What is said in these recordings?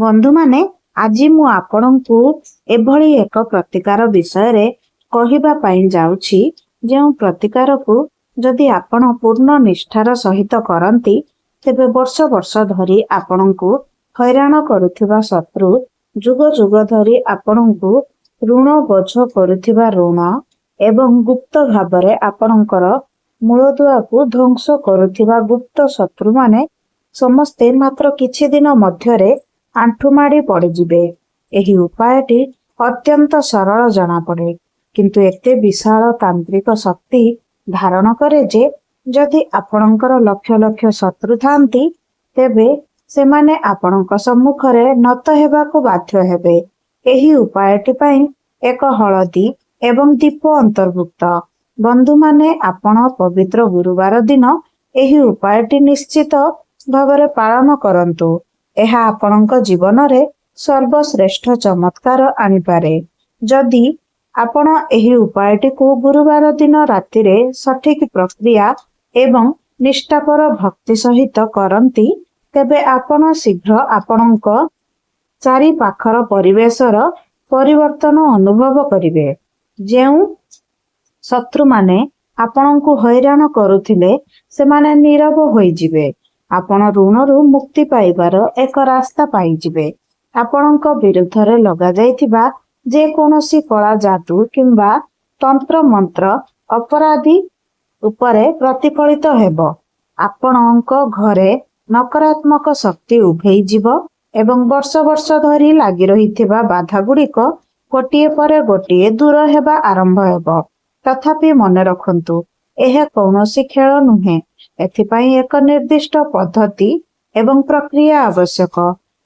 बंधु माने आज मु आपणଙ୍କୁ एभଳି एक प्रतिकार विषय कहवा जाऊछि जो प्रतिकार को जदि आपण पूर्ण निष्ठार सहित करती तेबे वर्ष वर्ष धरी आपणଙ୍କୁ हैरान करुथिबा शत्रु जुग जुग धरी आपणଙ୍କୁ ऋण बोझ करुथिबा ऋण एवं गुप्त भावरे आपणकर मूलदुआ को ध्वंस करुथिबा गुप्त शत्रु माने समस्ते मात्र किछि दिन मध्यरे आंठुमाड़ी पड़िजिबे। एही उपायटी अत्यंत सरल जना पड़े किंतु एते विशाल तांत्रिक शक्ति धारण करे जे जदि आपणकर लक्ष लक्ष शत्रु थांती तेबे सेमाने आपणक सम्मुखरे नत हेबाकु बाध्य हेबे। एही उपायटी पई एक हळदी एवं दीप अंतर्भुक्त। बंधु माने आपण पवित्र गुरुवार दिन एही उपायटी निश्चित भावरे पालन करंतु। एहा आपणक जीवन रे सर्वश्रेष्ठ चमत्कार आनिपारे। जदि आपण एही उपायटी को गुरुवार दिन राति रे सठिक प्रक्रिया एवं निष्ठापर भक्ति सहित करंती तेबे आपण शीघ्र आपणक चारि पाखर परिवेशर परिवर्तन अनुभव करिवे। जेउ शत्रु माने आपणଙ୍କୁ हैरान करुथिले सेमाने नीरव होई जिवे। आपण ऋणरू मुक्ति पाइबार एक रास्ता पाइजिबे। आपणଙ୍କ विरुद्धरे लगा जाइथिबा जे कोनोसी कला जादू किंबा तंत्र मंत्र अपराधी उपरे प्रतिफलित हेबो। आपणଙ୍କ घरे नकारात्मक शक्ति उभेई जीव एवं वर्ष वर्ष धरी लागी रहिथिबा बाधा गुड़िक गोटिए पर गोटिए दूर हेबा आरंभ हेबो। तथापि मने रखंतु यह कौनसी खेल नुहे। एथिपाई एक निर्दिष्ट पद्धति एवं प्रक्रिया आवश्यक।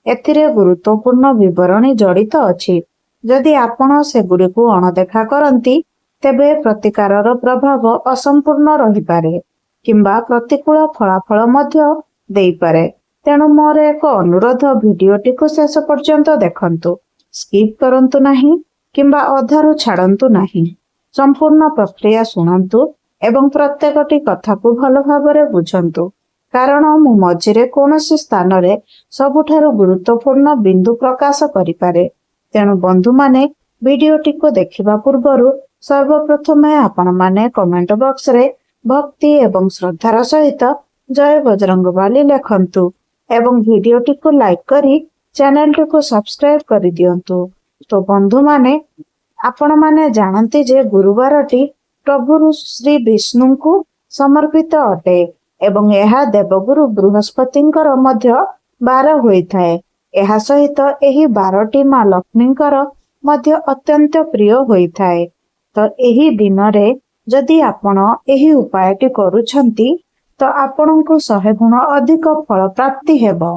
एथिरे गुरुत्वपूर्ण विवरणी जड़ित अछि। जदि आपण सेगुड़िकु अणदेखा करंती तेबे प्रतिकारर प्रभाव असंपूर्ण रहिपारे किंबा प्रतिकूल फलाफल मध्य देइपारे। तेणु मोर एक अनुरोध भिडियोटी को शेष पर्यंत देखंतु। स्किप करंतु नाही किंबा अधारु छाड़ंतु नाही। संपूर्ण प्रक्रिया सुनंतु एवं प्रत्येकटी कथा को भल भाबरे बुझंतु कारण मु मझिरे कोनोसी स्थान रे सबुठारु गुरुत्वपूर्ण बिंदु प्रकाश करिपारे। तेणु बंधु माने वीडियोटी को देखिबा पूर्वरु सर्वप्रथमे आपण माने कमेंट बॉक्स रे भक्ति एवं श्रद्धार सहित जय बजरंगबली लेखंतु एवं वीडियोटी को लाइक करी चैनल को सब्सक्राइब कर दियंतु। तो बंधु माने आपण माने जानती जे गुरुवारटी प्रभु श्री विष्णु को समर्पित अटे एवं यह देवगुरु बृहस्पतिंकर मध्य बार होइथाए। यह सहित एही बारटी माँ लक्ष्मींकर मध्य अत्यंत प्रिय होइथाए। तो एही दिन रे जदि आपण एही उपायटी करूछंती तो आपणଙ୍କୁ 100 गुण अधिक फल प्राप्ति हेबो।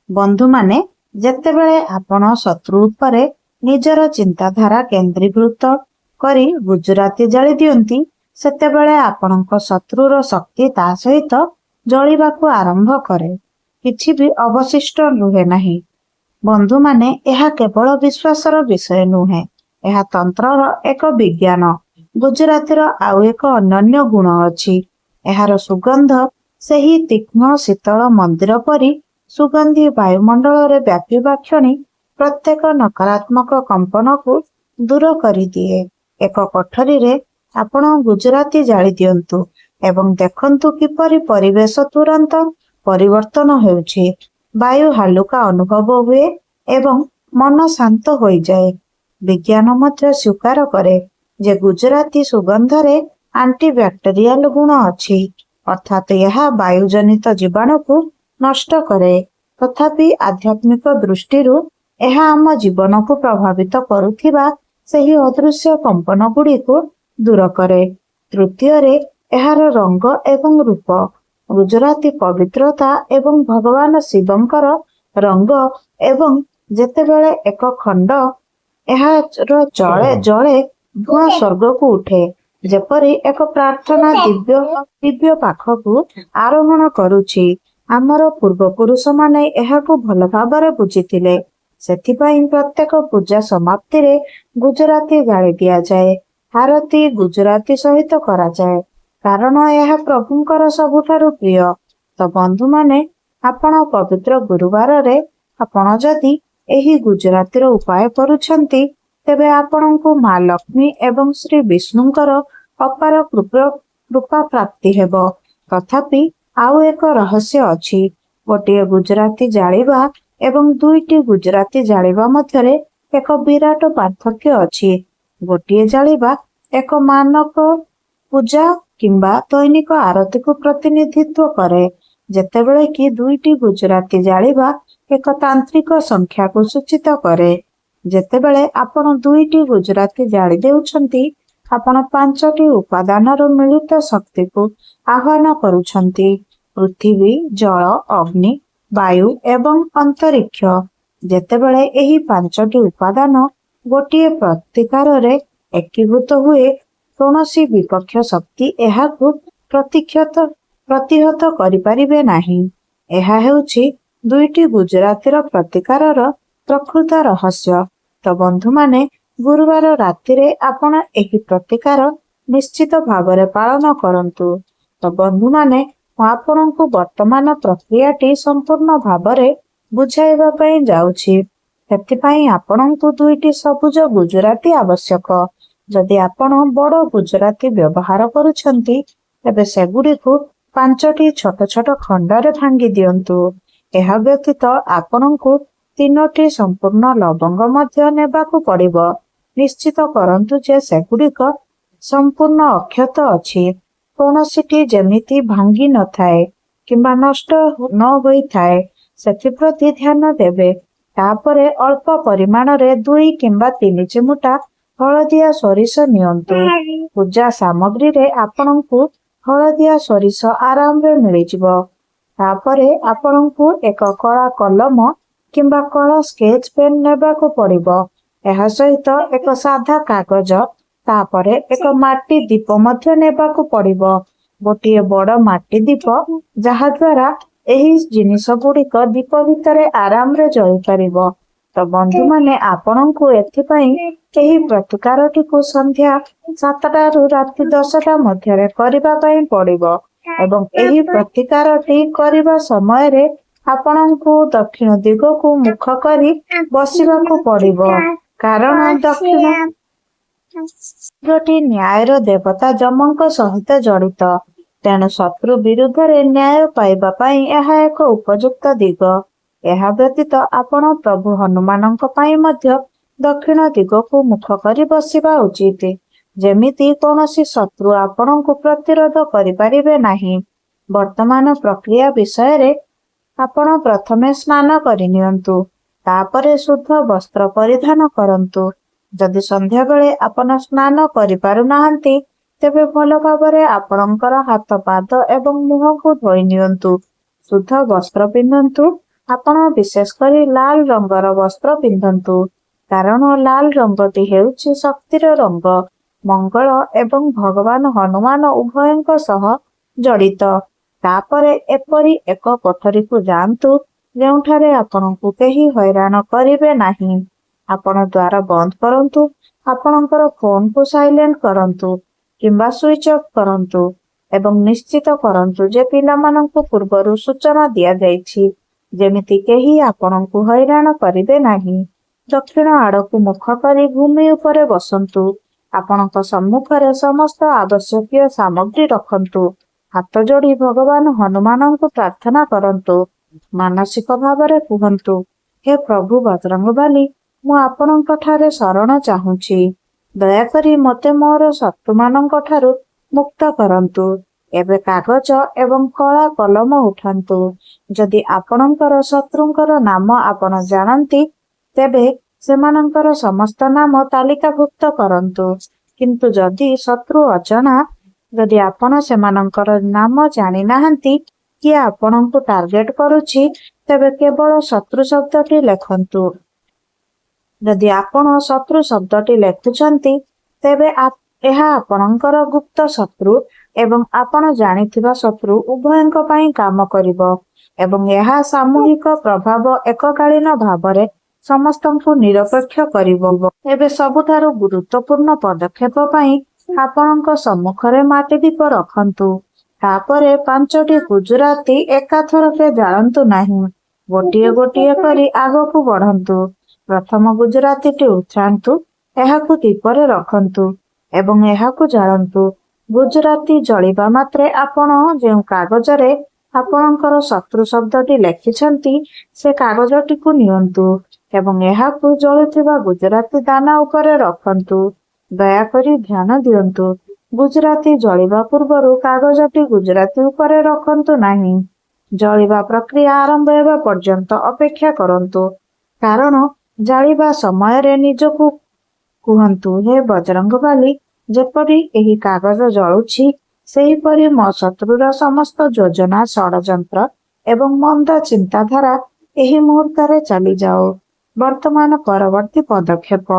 बंधु माने जेतेबेले आपण शत्रु उपरे निजर चिंताधारा केंद्रीकृत करी गुजराती जाली दियंती सेतेबेले आपणଙ୍କ शत्रुर शक्ति ता सहित जळिबाकू आरंभ करे। किछि भी अवशिष्ट रुहे नाही। बंधु माने यह केवल विश्वासर विषय नुहे। यह तंत्रर एक विज्ञान। गुजरातीर आउ एक अनन्य गुण अछि। एहार सुगंध सेही तीक्ष्ण शीतल मंदिर परी सुगंधी वायुमंडल रे व्यापीबा क्षणी प्रत्येक नकारात्मक कंपन को दूर करी दिए। एक कोठरी रे आपण गुजराती जाली दियंतु एवं देखंतु किपरि परिवेश तुरंत परिवर्तन हेउछि। वायु हालुका अनुभव हुए एवं मन शांत होई जाए। विज्ञान मध्य स्वीकार करे जे गुजराती सुगंध रे एंटीबैक्टेरियल गुण अछि अर्थात यह वायुजनित जीवाणु को नष्ट करे। तथापि आध्यात्मिक दृष्टिरू यह आम जीवन को प्रभावित करुथिबा सेही अदृश्य कंपन गुड़ी को दूर करे। तृतीय रे एहार रंग एवं रूप। गुजराती पवित्रता एवं भगवान शिवंकर रंग एवं जेतेबेले एक खंड एहार जळे जळे धुआं स्वर्ग को उठे जेपरी एक प्रार्थना दिव्य पाखकू आरोहण करुछि। आमर पूर्वपुरुष माने एहाकू भल भाबरे बुझिथिले। सेथिपाई प्रत्येक पूजा समाप्ति रे गुजराती गाली दिया जाए। आरती गुजराती सहित करा जाए कारण यह प्रभुंकर सबुठारु प्रिय। तो बंधु माने आपण पवित्र गुरुवार रे ଆପଣ ଯଦି ଏହି ଗୁଜରାତିର ଉପାୟ କରୁଛନ୍ତି ତେବେ ଆପଣଙ୍କୁ ମା ଲକ୍ଷ୍ମୀ ଏବଂ ଶ୍ରୀ ବିଷ୍ଣୁଙ୍କର ଅପାର କୃପା ପ୍ରାପ୍ତି ହେବ। ତଥାପି ଆଉ ଏକ ରହସ୍ୟ ଅଛି। ଗୋଟିଏ ଗୁଜରାତି ଜାଳିବା ଏବଂ 2ଟି ଗୁଜରାତି ଜାଳିବା ମଧ୍ୟରେ ଏକ ବିରାଟ ପାର୍ଥକ୍ୟ ଅଛି। ଗୋଟିଏ ଜାଳିବା ଏକ ମାନକ ପୂଜା କିମ୍ବା ଦୈନିକ ଆରତୀକୁ ପ୍ରତିନିଧିତ୍ୱ କରେ, ଯେତେବେଳେ କି 2ଟି ଗୁଜରାତି ଜାଳିବା ଏକ ତାନ୍ତ୍ରିକ ସଂଖ୍ୟାକୁ ସୂଚିତ କରେ। ଯେତେବେଳେ ଆପଣ 2ଟି ଗୁଜରାତି ଜାଳି ଦେଉଛନ୍ତି, ଆପଣ 5ଟି ଉପାଦାନର ମିଳିତ ଶକ୍ତିକୁ ଆହ୍ୱାନ କରୁଛନ୍ତି: ପୃଥିବୀ, ଜଳ, ଅଗ୍ନି, ବାୟୁ ଏବଂ ଅନ୍ତରିକ୍ଷ। ଯେତେବେଳେ ଏହି 5ଟି ଉପାଦାନ ଗୋଟିଏ ପ୍ରତିକାରରେ ଏକୀଭୂତ ହୁଏ, କୌଣସି ବିପକ୍ଷ ଶକ୍ତି ଏହାକୁ ପ୍ରତିହତ କରିପାରିବେ ନାହିଁ। ଏହା ହେଉଛି 2ଟି ଗୁଜରାତିର ପ୍ରତିକାରର ପ୍ରକୃତ ରହସ୍ୟ। ତ ବନ୍ଧୁମାନେ, ଗୁରୁବାର ରାତିରେ ଆପଣ ଏହି ପ୍ରତିକାର ନିଶ୍ଚିତ ଭାବରେ ପାଳନ କରନ୍ତୁ। ତ ବନ୍ଧୁମାନେ, ମୁଁ ଆପଣଙ୍କୁ ବର୍ତ୍ତମାନ ପ୍ରକ୍ରିୟାଟି ସମ୍ପୂର୍ଣ୍ଣ ଭାବରେ ବୁଝାଇବା ପାଇଁ ଯାଉଛି। ସେଥିପାଇଁ ଆପଣଙ୍କୁ 2ଟି ସବୁଜ ଗୁଜରାତି ଆବଶ୍ୟକ। ଯଦି ଆପଣ ବଡ଼ ଗୁଜରାତି ବ୍ୟବହାର କରୁଛନ୍ତି, ତେବେ ସେଗୁଡ଼ିକୁ 5ଟି ଛୋଟ ଛୋଟ ଖଣ୍ଡରେ ଭାଙ୍ଗି ଦିଅନ୍ତୁ। ଏହା ବ୍ୟତୀତ ଆପଣଙ୍କୁ 3ଟି ସମ୍ପୂର୍ଣ୍ଣ ଲବଙ୍ଗ ମଧ୍ୟ ନେବାକୁ ପଡ଼ିବ। ନିଶ୍ଚିତ କରନ୍ତୁ ଯେ ସେଗୁଡ଼ିକ ସମ୍ପୂର୍ଣ୍ଣ ଅକ୍ଷତ ଅଛି, କୌଣସିଟି ଯେମିତି ଭାଙ୍ଗି ନଥାଏ କିମ୍ବା ନଷ୍ଟ ନ ହୋଇଥାଏ, ସେଥିପ୍ରତି ଧ୍ୟାନ ଦେବେ। ତାପରେ ଅଳ୍ପ ପରିମାଣରେ 2 କିମ୍ବା 3 ଚିମୁଟା ହଳଦିଆ ସୋରିଷ ନିଅନ୍ତୁ। ପୂଜା ସାମଗ୍ରୀରେ ଆପଣଙ୍କୁ ହଳଦିଆ ସୋରିଷ ଆରାମରେ ମିଳିଯିବ। ତାପରେ ଆପଣଙ୍କୁ ଏକ କଳା କଲମ କିମ୍ବା କଳା ସ୍କେଚ୍ ପେନ୍ ନେବାକୁ ପଡ଼ିବ। ଏହା ସହିତ ଏକ ସାଧା କାଗଜ, ତାପରେ ଏକ ମାଟି ଦୀପ ମଧ୍ୟ ନେବାକୁ ପଡ଼ିବ। ଗୋଟିଏ ବଡ଼ ମାଟି ଦୀପ, ଯାହା ଦ୍ୱାରା ଏହି ଜିନିଷ ଗୁଡ଼ିକ ଦୀପ ଭିତରେ ଆରାମରେ ଜଳିପାରିବ। ତ ବନ୍ଧୁମାନେ, ଆପଣଙ୍କୁ ଏଥିପାଇଁ ଏହି ପ୍ରତିକାରଟିକୁ ସନ୍ଧ୍ୟା 7ଟାରୁ ରାତି 10ଟା ମଧ୍ୟରେ କରିବା ପାଇଁ ପଡ଼ିବ ଏବଂ ଏହି ପ୍ରତିକାରଟି କରିବା ସମୟରେ ଆପଣଙ୍କୁ ଦକ୍ଷିଣ ଦିଗକୁ ମୁଖ କରି ବସିବାକୁ ପଡ଼ିବ, କାରଣ ଦକ୍ଷିଣ ଦିଗଟି ନ୍ୟାୟର ଦେବତା ଯମଙ୍କ ସହିତ ଜଡ଼ିତ। ତେଣୁ ଶତ୍ରୁ ବିରୁଦ୍ଧରେ ନ୍ୟାୟ ପାଇବା ପାଇଁ ଏହା ଏକ ଉପଯୁକ୍ତ ଦିଗ। ଏହା ବ୍ୟତୀତ ଆପଣ ପ୍ରଭୁ ହନୁମାନଙ୍କ ପାଇଁ ମଧ୍ୟ ଦକ୍ଷିଣ ଦିଗକୁ ମୁଖ କରି ବସିବା ଉଚିତ, ଯେମିତି କୌଣସି ଶତ୍ରୁ ଆପଣଙ୍କୁ ପ୍ରତିରୋଧ କରିପାରିବେ ନାହିଁ। ବର୍ତ୍ତମାନ ପ୍ରକ୍ରିୟା ବିଷୟରେ ଆପଣ ପ୍ରଥମେ ସ୍ନାନ କରିନିଅନ୍ତୁ, ତାପରେ ଶୁଦ୍ଧ ବସ୍ତ୍ର ପରିଧାନ କରନ୍ତୁ। ଯଦି ସନ୍ଧ୍ୟାବେଳେ ଆପଣ ସ୍ନାନ କରିପାରୁନାହାନ୍ତି, ତେବେ ଭଲ ଭାବରେ ଆପଣଙ୍କର ହାତ, ପାଦ ଏବଂ ମୁହଁକୁ ଧୋଇ ନିଅନ୍ତୁ। ଶୁଦ୍ଧ ବସ୍ତ୍ର ପିନ୍ଧନ୍ତୁ। ଆପଣ ବିଶେଷ କରି ଲାଲ ରଙ୍ଗର ବସ୍ତ୍ର ପିନ୍ଧନ୍ତୁ, କାରଣ ଲାଲ ରଙ୍ଗଟି ହେଉଛି ଶକ୍ତିର ରଙ୍ଗ, ମଙ୍ଗଳ ଏବଂ ଭଗବାନ ହନୁମାନ ଉଭୟଙ୍କ ସହ ଜଡ଼ିତ। ତାପରେ ଏପରି ଏକ କୋଠରୀକୁ ଯାଆନ୍ତୁ ଯେଉଁଠାରେ ଆପଣଙ୍କୁ କେହି ହଇରାଣ କରିବେ ନାହିଁ। ଆପଣ ଦ୍ୱାର ବନ୍ଦ କରନ୍ତୁ, ଆପଣଙ୍କର ଫୋନକୁ ସାଇଲେଣ୍ଟ କରନ୍ତୁ କିମ୍ବା ସୁଇଚ୍ ଅଫ୍ କରନ୍ତୁ ଏବଂ ନିଶ୍ଚିତ କରନ୍ତୁ ଯେ ପିଲାମାନଙ୍କୁ ପୂର୍ବରୁ ସୂଚନା ଦିଆଯାଇଛି, ଯେମିତି କେହି ଆପଣଙ୍କୁ ହଇରାଣ କରିବେ ନାହିଁ। ଦକ୍ଷିଣ ଆଡ଼କୁ ମୁଖ କରି ଭୂମି ଉପରେ ବସନ୍ତୁ। ଆପଣଙ୍କ ସମ୍ମୁଖରେ ସମସ୍ତ ଆବଶ୍ୟକୀୟ ସାମଗ୍ରୀ ରଖନ୍ତୁ। ହାତ ଯୋଡ଼ି ଭଗବାନ ହନୁମାନଙ୍କୁ ପ୍ରାର୍ଥନା କରନ୍ତୁ। ମାନସିକ ଭାବରେ କୁହନ୍ତୁ, ହେ ପ୍ରଭୁ ବଜରଙ୍ଗବାଲି, ମୁଁ ଆପଣଙ୍କଠାରେ ଶରଣ ଚାହୁଁଛି। ଦୟାକରି ମୋତେ ମୋର ଶତ୍ରୁମାନଙ୍କ ଠାରୁ ମୁକ୍ତ କରନ୍ତୁ। ଏବେ କାଗଜ ଏବଂ କଳା କଲମ ଉଠାନ୍ତୁ। ଯଦି ଆପଣଙ୍କର ଶତ୍ରୁଙ୍କର ନାମ ଆପଣ ଜାଣନ୍ତି, ତେବେ ସେମାନଙ୍କର ସମସ୍ତ ନାମ ତାଲିକାଭୁକ୍ତ କରନ୍ତୁ। କିନ୍ତୁ ଯଦି ଶତ୍ରୁ ଅଜଣା, ଯଦି ଆପଣ ସେମାନଙ୍କର ନାମ ଜାଣିନାହାନ୍ତି, କିଏ ଆପଣଙ୍କୁ ଟାର୍ଗେଟ କରୁଛି, ତେବେ କେବଳ ଶତ୍ରୁ ଶବ୍ଦଟି ଲେଖନ୍ତୁ। ଯଦି ଆପଣ ଶତ୍ରୁ ଶବ୍ଦଟି ଲେଖୁଛନ୍ତି, ତେବେ ଏହା ଆପଣଙ୍କର ଗୁପ୍ତ ଶତ୍ରୁ ଏବଂ ଆପଣ ଜାଣିଥିବା ଶତ୍ରୁ ଉଭୟଙ୍କ ପାଇଁ କାମ କରିବ ଏବଂ ଏହା ସାମୂହିକ ପ୍ରଭାବ ଏକକାଳୀନ ଭାବରେ ସମସ୍ତଙ୍କୁ ନିରପେକ୍ଷ କରିବ। ଏବେ ସବୁଠାରୁ ଗୁରୁତ୍ୱପୂର୍ଣ୍ଣ ପଦକ୍ଷେପ ପାଇଁ ଆପଣଙ୍କ ସମ୍ମୁଖରେ ମାଟି ଦୀପ ରଖନ୍ତୁ। ତାପରେ 5ଟି ଗୁଜରାତି ଏକାଥରକେ ଜାଳନ୍ତୁ ନାହିଁ। ଗୋଟିଏ ଗୋଟିଏ କରି ଆଗକୁ ବଢନ୍ତୁ। ପ୍ରଥମ ଗୁଜରାତିଟି ଉଠାନ୍ତୁ, ଏହାକୁ ଦୀପରେ ରଖନ୍ତୁ ଏବଂ ଏହାକୁ ଜାଳନ୍ତୁ। ଗୁଜରାତି ଜଳିବା ମାତ୍ରେ ଆପଣ ଯେଉଁ କାଗଜରେ ଆପଣଙ୍କର ଶତ୍ରୁ ଶବ୍ଦଟି ଲେଖିଛନ୍ତି ସେ କାଗଜଟିକୁ ନିଅନ୍ତୁ ଏବଂ ଏହାକୁ ଜଳୁଥିବା ଗୁଜରାତି ଦାନା ଉପରେ ରଖନ୍ତୁ। ଦୟାକରି ଧ୍ୟାନ ଦିଅନ୍ତୁ, ଗୁଜରାତି ଜଳିବା ପୂର୍ବରୁ କାଗଜଟି ଗୁଜରାତି ଉପରେ ରଖନ୍ତୁ ନାହିଁ। ଜଳିବା ପ୍ରକ୍ରିୟା ଆରମ୍ଭ ହେବା ପର୍ଯ୍ୟନ୍ତ ଅପେକ୍ଷା କରନ୍ତୁ, କାରଣ ଜାଳିବା ସମୟରେ ନିଜକୁ କୁହନ୍ତୁ, ହେ ବଜରଙ୍ଗବାଲି, ଯେପରି ଏହି କାଗଜ ଜଳୁଛି ସେହିପରି ମୋ ଶତ୍ରୁର ସମସ୍ତ ଯୋଜନା, ଷଡ଼ଯନ୍ତ୍ର ଏବଂ ମନ୍ଦ ଚିନ୍ତାଧାରା ଏହି ମୁହୂର୍ତ୍ତରେ ଚାଲିଯାଉ। ବର୍ତ୍ତମାନ ପରବର୍ତ୍ତୀ ପଦକ୍ଷେପ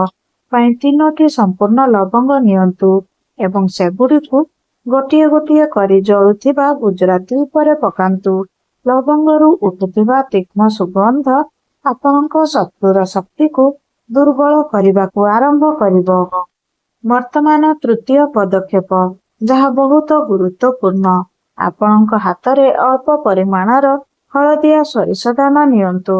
ପାଇଁ 3ଟି ସମ୍ପୂର୍ଣ୍ଣ ଲବଙ୍ଗ ନିଅନ୍ତୁ ଏବଂ ସେଗୁଡ଼ିକୁ ଗୋଟିଏ ଗୋଟିଏ କରି ଜଳୁଥିବା ଗୁଜରାତି ଉପରେ ପକାନ୍ତୁ। ଲବଙ୍ଗରୁ ଉଠୁଥିବା ତୀକ୍ଷ୍ଣ ସୁଗନ୍ଧ ଆପଣଙ୍କ ଶତ୍ରୁର ଶକ୍ତିକୁ ଦୁର୍ବଳ କରିବାକୁ ଆରମ୍ଭ କରିବ। ବର୍ତ୍ତମାନ ତୃତୀୟ ପଦକ୍ଷେପ, ଯାହା ବହୁତ ଗୁରୁତ୍ୱପୂର୍ଣ୍ଣ। ଆପଣଙ୍କ ହାତରେ ଅଳ୍ପ ପରିମାଣର ହଳଦିଆ ସୋରିଷ ଦାନା ନିଅନ୍ତୁ,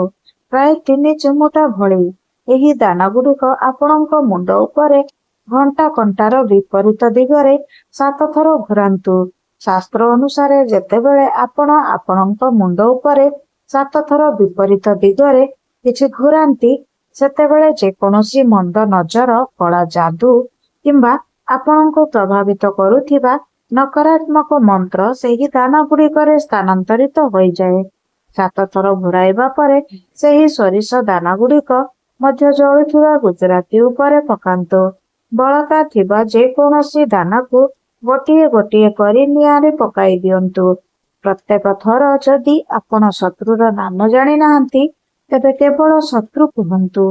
ପ୍ରାୟ 3 ଚିମୁଟା ଭଳି। ଏହି ଦାନାଗୁଡ଼ିକ ଆପଣଙ୍କ ମୁଣ୍ଡ ଉପରେ ଘଣ୍ଟା କଣ୍ଟାର ବିପରୀତ ଦିଗରେ 7 ଥର ଘୂରାନ୍ତୁ। ଶାସ୍ତ୍ର ଅନୁସାରେ ଯେତେବେଳେ ଆପଣ ଆପଣଙ୍କ ମୁଣ୍ଡ ଉପରେ 7 ଥର ବିପରୀତ ଦିଗରେ କିଛି ଘୂରାନ୍ତି, ସେତେବେଳେ ଯେକୌଣସି ମନ୍ଦ ନଜର, କଳା ଯାଦୁ କିମ୍ବା ଆପଣଙ୍କୁ ପ୍ରଭାବିତ କରୁଥିବା ନକାରାତ୍ମକ ମନ୍ତ୍ର ସେହି ଦାନାଗୁଡ଼ିକରେ ସ୍ଥାନାନ୍ତରିତ ହୋଇଯାଏ। 7 ଥର ଘୂରାଇବା ପରେ ସେହି ସୋରିଷ ଦାନାଗୁଡ଼ିକ ମଧ୍ୟ ଜଳୁଥିବା ଗୁଜରାତି ଉପରେ ପକାନ୍ତୁ। ବଳକା ଥିବା ଯେକୌଣସି ଦାନାକୁ ଗୋଟିଏ ଗୋଟିଏ କରି ନିଆଁରେ ପକାଇ ଦିଅନ୍ତୁ। ପ୍ରତ୍ୟେକ ଥର ଯଦି ଆପଣ ଶତ୍ରୁର ନାମ ଜାଣିନାହାନ୍ତି, ତେବେ କେବଳ ଶତ୍ରୁ କୁହନ୍ତୁ।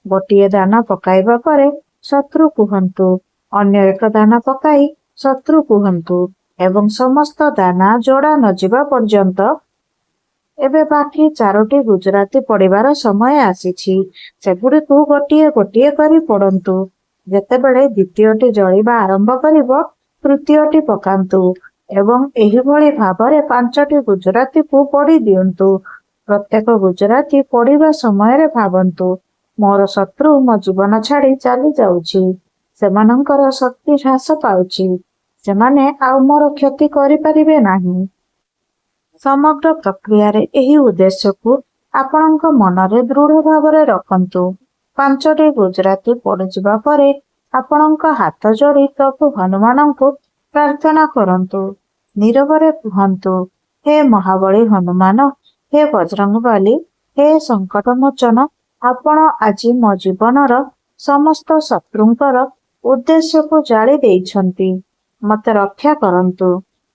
ଗୋଟିଏ ଦାନା ପକାଇବା ପରେ ଶତ୍ରୁ କୁହନ୍ତୁ, ଅନ୍ୟ ଏକ ଦାନା ପକାଇ ଶତ୍ରୁ କୁହନ୍ତୁ ଏବଂ ସମସ୍ତ ଦାନା ଯୋଡ଼ା ନଯିବା ପର୍ଯ୍ୟନ୍ତ। ଏବେ ବାକି 4ଟି ଗୁଜରାତି ପୋଡ଼ିବାର ସମୟ ଆସିଛି। ସେଗୁଡ଼ିକୁ ଗୋଟିଏ ଗୋଟିଏ କରି ପୋଡ଼ନ୍ତୁ। ଯେତେବେଳେ ଦ୍ୱିତୀୟଟି ଜଳିବା ଆରମ୍ଭ କରିବ, ତୃତୀୟଟି ପକାନ୍ତୁ ଏବଂ ଏହିଭଳି ଭାବରେ 5ଟି ଗୁଜରାତିକୁ ପୋଡ଼ି ଦିଅନ୍ତୁ। ପ୍ରତ୍ୟେକ ଗୁଜରାତି ପୋଡ଼ିବା ସମୟରେ ଭାବନ୍ତୁ, ମୋର ଶତ୍ରୁ ମୋ ଜୀବନ ଛାଡ଼ି ଚାଲି ଯାଉଛି, ସେମାନଙ୍କର ଶକ୍ତି ହ୍ରାସ ପାଉଛି, ସେମାନେ ଆଉ ମୋର କ୍ଷତି କରିପାରିବେ ନାହିଁ। ସମଗ୍ର ପ୍ରକ୍ରିୟାରେ ଏହି ଉଦ୍ଦେଶ୍ୟକୁ ଆପଣଙ୍କ ମନରେ ଦୃଢ଼ ଭାବରେ ରଖନ୍ତୁ। 5ଟି ଗୁଜରାତି ପୋଡ଼ିଯିବା ପରେ ଆପଣଙ୍କ ହାତ ଯୋଡ଼ି ପ୍ରଭୁ ହନୁମାନଙ୍କୁ ପ୍ରାର୍ଥନା କରନ୍ତୁ। ନୀରବରେ କୁହନ୍ତୁ, ହେ ମହାବଳୀ ହନୁମାନ, ହେ ବଜରଙ୍ଗବାଲି, ହେ ସଙ୍କଟମୋଚନ, ଆପଣ ଆଜି ମୋ ଜୀବନର ସମସ୍ତ ଶତ୍ରୁଙ୍କର ଉଦ୍ଦେଶ୍ୟକୁ ଜାଳି ଦେଇଛନ୍ତି। ମୋତେ ରକ୍ଷା କରନ୍ତୁ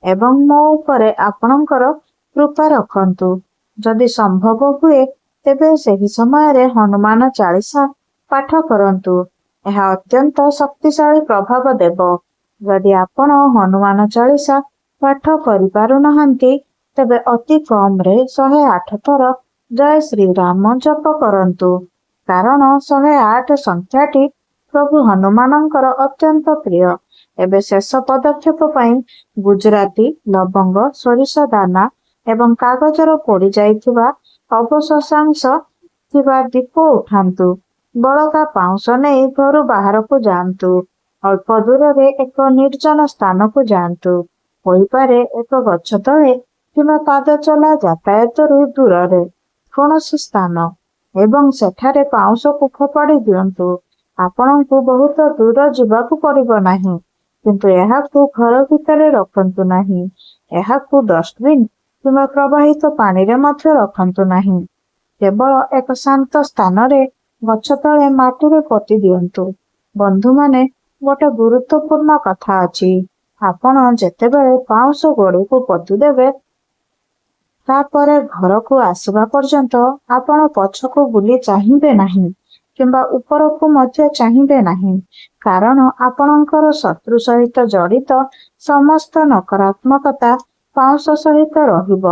ଏବଂ ମୋ ଉପରେ ଆପଣଙ୍କର କୃପା ରଖନ୍ତୁ। ଯଦି ସମ୍ଭବ ହୁଏ, ତେବେ ସେହି ସମୟରେ ହନୁମାନ ଚାଳିଶା ପାଠ କରନ୍ତୁ। ଏହା ଅତ୍ୟନ୍ତ ଶକ୍ତିଶାଳୀ ପ୍ରଭାବ ଦେବ। ଯଦି ଆପଣ ହନୁମାନ ଚାଳିଶା ପାଠ କରିପାରୁନାହାନ୍ତି, ତେବେ ଅତି କମରେ 108 ଥର ଜୟ ଶ୍ରୀରାମ ଜପ କରନ୍ତୁ, କାରଣ 108 ସଂଖ୍ୟାଟି ପ୍ରଭୁ ହନୁମାନଙ୍କର ଅତ୍ୟନ୍ତ ପ୍ରିୟ। ଏବେ ଶେଷ ପଦକ୍ଷେପ ପାଇଁ ଗୁଜରାତି, ଲବଙ୍ଗ, ସୋରିଷ ଦାନା ଏବଂ କାଗଜର ପୋଡ଼ି ଯାଇଥିବା ଅବଶେଷାଂଶ ଥିବା ଦୀପ ଉଠାନ୍ତୁ। ବଳକା ପାଉଁଶ ନେଇ ଘରୁ ବାହାରକୁ ଯାଆନ୍ତୁ। ଅଳ୍ପ ଦୂରରେ ଏକ ନିର୍ଜନ ସ୍ଥାନକୁ ଯାଆନ୍ତୁ, ହୋଇପାରେ ଏକ ଗଛ ତଳେ କିମ୍ବା ପାଦଚଲା ଯାତାୟାତରୁ ଦୂରରେ କୌଣସି ସ୍ଥାନ, ଏବଂ ସେଠାରେ ପାଉଁଶକୁ ଫୋପାଡ଼ି ଦିଅନ୍ତୁ। ଆପଣଙ୍କୁ ବହୁତ ଦୂର ଯିବାକୁ ପଡ଼ିବ ନାହିଁ, କିନ୍ତୁ ଏହାକୁ ଘର ଭିତରେ ରଖନ୍ତୁ ନାହିଁ। ଏହାକୁ ଡଷ୍ଟବିନ୍ କିମ୍ବା ପ୍ରବାହିତ ପାଣିରେ ମଧ୍ୟ ରଖନ୍ତୁ ନାହିଁ। କେବଳ ଏକ ଶାନ୍ତ ସ୍ଥାନରେ ଗଛ ତଳେ ମାଟିରେ ପୋତି ଦିଅନ୍ତୁ। ବନ୍ଧୁମାନେ, ଗୋଟେ ଗୁରୁତ୍ୱପୂର୍ଣ୍ଣ କଥା ଅଛି। ଆପଣ ଯେତେବେଳେ ପାଉଁଶ ଗୋଡ଼ିକୁ ପୋତିଦେବେ, ତାପରେ ଘରକୁ ଆସିବା ପର୍ଯ୍ୟନ୍ତ ଆପଣ ପଛକୁ ବୁଲି ଚାହିଁବେ ନାହିଁ କିମ୍ବା ଉପରକୁ ମଧ୍ୟ ଚାହିଁବେ ନାହିଁ, କାରଣ ଆପଣଙ୍କର ଶତ୍ରୁ ସହିତ ଜଡ଼ିତ ସମସ୍ତ ନକାରାତ୍ମକତା ପାଉଁଶ ସହିତ ରହିବ।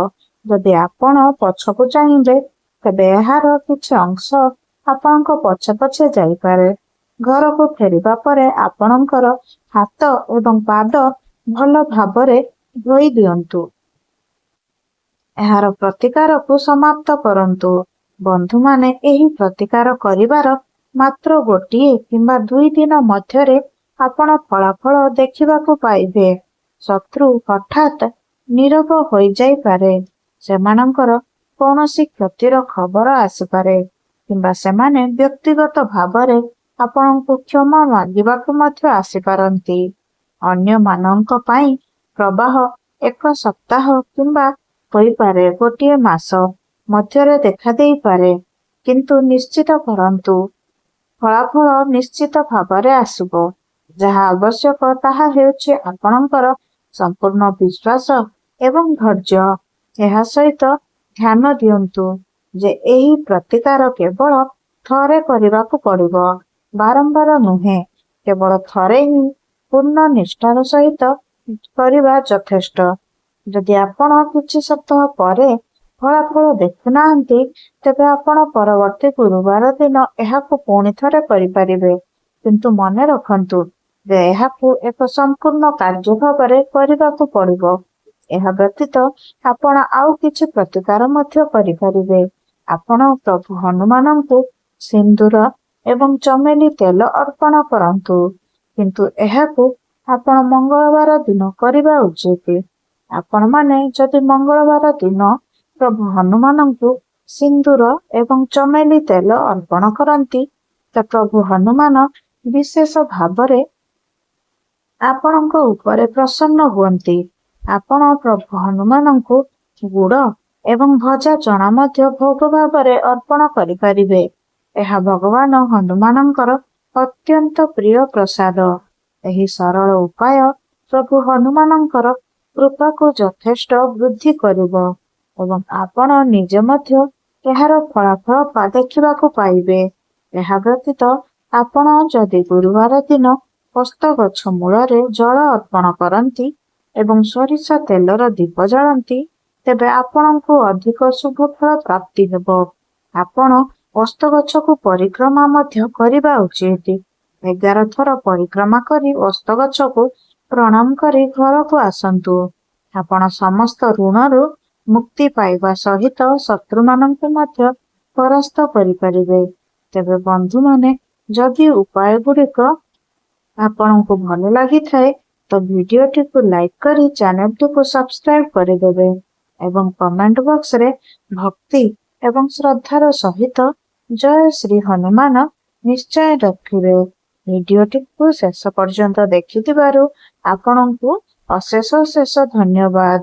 ଯଦି ଆପଣ ପଛକୁ ଚାହିଁବେ, ତେବେ ଏହାର କିଛି ଅଂଶ ଆପଣଙ୍କ ପଛେ ପଛେ ଯାଇପାରେ। ଘରକୁ ଫେରିବା ପରେ ଆପଣଙ୍କର ହାତ ଏବଂ ପାଦ ଭଲ ଭାବରେ ଧୋଇ ଦିଅନ୍ତୁ ଏହାର ପ୍ରତିକାରକୁ ସମାପ୍ତ କରନ୍ତୁ। ବନ୍ଧୁମାନେ, ଏହି ପ୍ରତିକାର କରିବାର ମାତ୍ର ଗୋଟିଏ କିମ୍ବା 2 ଦିନ ମଧ୍ୟରେ ଆପଣ ଫଳାଫଳ ଦେଖିବାକୁ ପାଇବେ। ଶତ୍ରୁ ହଠାତ୍ ନୀରବ ହୋଇଯାଇପାରେ। ସେମାନଙ୍କର କୌଣସି କ୍ଷତିର ଖବର ଆସିପାରେ କିମ୍ବା ସେମାନେ ବ୍ୟକ୍ତିଗତ ଭାବରେ ଆପଣଙ୍କୁ କ୍ଷମା ମାଗିବାକୁ ମଧ୍ୟ ଆସିପାରନ୍ତି। ଅନ୍ୟମାନଙ୍କ ପାଇଁ ପ୍ରବାହ 1 ସପ୍ତାହ କିମ୍ବା ହୋଇପାରେ ଗୋଟିଏ ମାସ ମଧ୍ୟରେ ଦେଖାଦେଇପାରେ, କିନ୍ତୁ ନିଶ୍ଚିତ କରନ୍ତୁ ଫଳାଫଳ ନିଶ୍ଚିତ ଭାବରେ ଆସିବ। ଯାହା ଆବଶ୍ୟକ ତାହା ହେଉଛି ଆପଣଙ୍କର ସମ୍ପୂର୍ଣ୍ଣ ବିଶ୍ୱାସ ଏବଂ ଧୈର୍ଯ୍ୟ। ଏହା ସହିତ ଧ୍ୟାନ ଦିଅନ୍ତୁ ଯେ ଏହି ପ୍ରତିକାର କେବଳ ଥରେ କରିବାକୁ ପଡ଼ିବ, ବାରମ୍ବାର ନୁହେଁ। କେବଳ ଥରେ ହିଁ ପୂର୍ଣ୍ଣ ନିଷ୍ଠାର ସହିତ କରିବା ଯଥେଷ୍ଟ। ଯଦି ଆପଣ କିଛି ସପ୍ତାହ ପରେ ଫଳାଫଳ ଦେଖୁନାହାନ୍ତି, ତେବେ ଆପଣ ପରବର୍ତ୍ତୀ ଗୁରୁବାର ଦିନ ଏହାକୁ ପୁଣି ଥରେ କରିପାରିବେ। କିନ୍ତୁ ମନେ ରଖନ୍ତୁ ଯେ ଏହାକୁ ଏକ ସମ୍ପୂର୍ଣ୍ଣ କାର୍ଯ୍ୟ ଭାବରେ କରିବାକୁ ପଡ଼ିବ। ଏହା ବ୍ୟତୀତ ଆପଣ ଆଉ କିଛି ପ୍ରତିକାର ମଧ୍ୟ କରିପାରିବେ। ଆପଣ ପ୍ରଭୁ ହନୁମାନଙ୍କୁ ସିନ୍ଦୁର ଏବଂ ଚମେଲି ତେଲ ଅର୍ପଣ କରନ୍ତୁ, କିନ୍ତୁ ଏହାକୁ ଆପଣ ମଙ୍ଗଳବାର ଦିନ କରିବା ଉଚିତ। ଆପଣମାନେ ଯଦି ମଙ୍ଗଳବାର ଦିନ ପ୍ରଭୁ ହନୁମାନଙ୍କୁ ସିନ୍ଦୁର ଏବଂ ଚମେଲି ତେଲ ଅର୍ପଣ କରନ୍ତି, ତ ପ୍ରଭୁ ହନୁମାନ ବିଶେଷ ଭାବରେ ଆପଣଙ୍କ ଉପରେ ପ୍ରସନ୍ନ ହୁଅନ୍ତି। ଆପଣ ପ୍ରଭୁ ହନୁମାନଙ୍କୁ ଗୁଡ଼ ଏବଂ ଭଜା ଚଣା ମଧ୍ୟ ଭୋଗ ଭାବରେ ଅର୍ପଣ କରିପାରିବେ। ଏହା ଭଗବାନ ହନୁମାନଙ୍କର ଅତ୍ୟନ୍ତ ପ୍ରିୟ ପ୍ରସାଦ। ଏହି ସରଳ ଉପାୟ ପ୍ରଭୁ ହନୁମାନଙ୍କର କୃପାକୁ ଯଥେଷ୍ଟ ବୃଦ୍ଧି କରିବ ଏବଂ ଆପଣ ନିଜେ ମଧ୍ୟ ଏହାର ଫଳାଫଳ ଦେଖିବାକୁ ପାଇବେ। ଏହା ବ୍ୟତୀତ ଆପଣ ଯଦି ଗୁରୁବାର ଦିନ ଓସ୍ତ ଗଛ ମୂଳରେ ଜଳ ଅର୍ପଣ କରନ୍ତି ଏବଂ ସୋରିଷ ତେଲର ଦୀପ ଜାଳନ୍ତି, ତେବେ ଆପଣଙ୍କୁ ଅଧିକ ଶୁଭ ଫଳ ପ୍ରାପ୍ତି ହେବ। ଆପଣ ଓସ୍ତ ଗଛକୁ ପରିକ୍ରମା ମଧ୍ୟ କରିବା ଉଚିତ। 11 ଥର ପରିକ୍ରମା କରି ଓସ୍ତ ଗଛକୁ ପ୍ରଣାମ କରି ଘରକୁ ଆସନ୍ତୁ। ଆପଣ ସମସ୍ତ ଋଣରୁ ମୁକ୍ତି ପାଇବା ସହିତ ଶତ୍ରୁମାନଙ୍କୁ ମଧ୍ୟ ପରାସ୍ତ କରିପାରିବେ। ତେବେ ବନ୍ଧୁମାନେ, ଯଦି ଉପାୟଗୁଡ଼ିକ ଆପଣଙ୍କୁ ଭଲ ଲାଗିଥାଏ ତ ଭିଡିଓଟିକୁ ଲାଇକ୍ କରି ଚ୍ୟାନେଲଟିକୁ ସବସ୍କ୍ରାଇବ କରିଦେବେ ଏବଂ କମେଣ୍ଟ ବକ୍ସରେ ଭକ୍ତି ଏବଂ ଶ୍ରଦ୍ଧାର ସହିତ ଜୟ ଶ୍ରୀ ହନୁମାନ ନିଶ୍ଚୟ ରଖିବେ। ଭିଡିଓଟିକୁ ଶେଷ ପର୍ଯ୍ୟନ୍ତ ଦେଖିଥିବାରୁ ଆପଣଙ୍କୁ ଅଶେଷ ଅଶେଷ ଧନ୍ୟବାଦ।